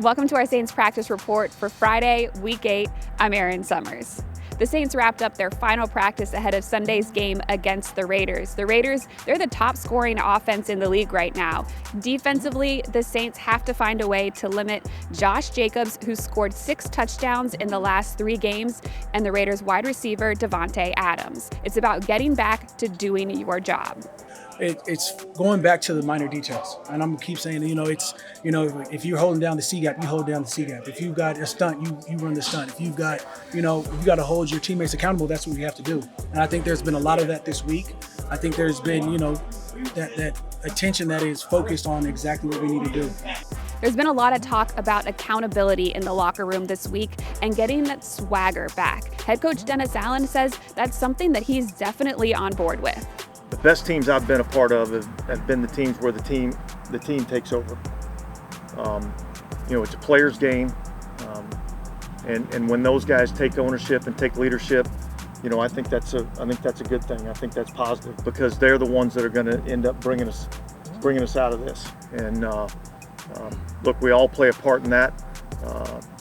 Welcome to our Saints practice report for Friday, Week 8. I'm Erin Summers. The Saints wrapped up their final practice ahead of Sunday's game against the Raiders. The Raiders, they're the top scoring offense in the league right now. Defensively, the Saints have to find a way to limit Josh Jacobs, who scored 6 touchdowns in the last 3 games, and the Raiders wide receiver Davante Adams. It's about getting back to doing your job. It's going back to the minor details, and I'm gonna keep saying, if you're holding down the C gap, you hold down the C gap. If you've got a stunt, you run the stunt. If you've got, you got to hold your teammates accountable. That's what we have to do. And I think there's been a lot of that this week. I think there's been, that attention that is focused on exactly what we need to do. There's been a lot of talk about accountability in the locker room this week and getting that swagger back. Head coach Dennis Allen says that's something that he's definitely on board with. The best teams I've been a part of have been the teams where the team takes over. It's a player's game, and when those guys take ownership and take leadership, I think that's a good thing. I think that's positive because they're the ones that are going to end up bringing us out of this. And look, we all play a part in that,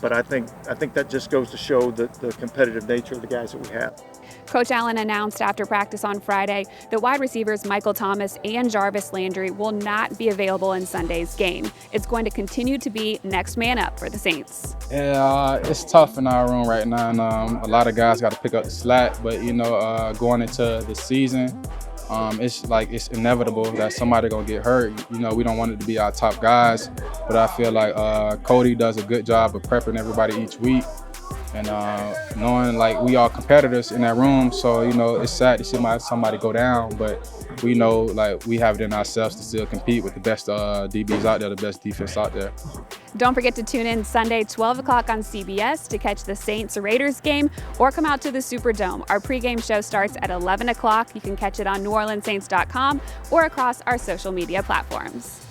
but I think that just goes to show the competitive nature of the guys that we have. Coach Allen announced after practice on Friday that wide receivers Michael Thomas and Jarvis Landry will not be available in Sunday's game. It's going to continue to be next man up for the Saints. Yeah, it's tough in our room right now, and a lot of guys got to pick up the slack. But going into the season, it's inevitable that somebody gonna get hurt. We don't want it to be our top guys, but I feel like Cody does a good job of prepping everybody each week. And knowing we are competitors in that room, so it's sad to see somebody go down, but we know we have it in ourselves to still compete with the best DBs out there, the best defense out there. Don't forget to tune in Sunday, 12 o'clock on CBS to catch the Saints-Raiders game, or come out to the Superdome. Our pregame show starts at 11 o'clock. You can catch it on NewOrleansSaints.com or across our social media platforms.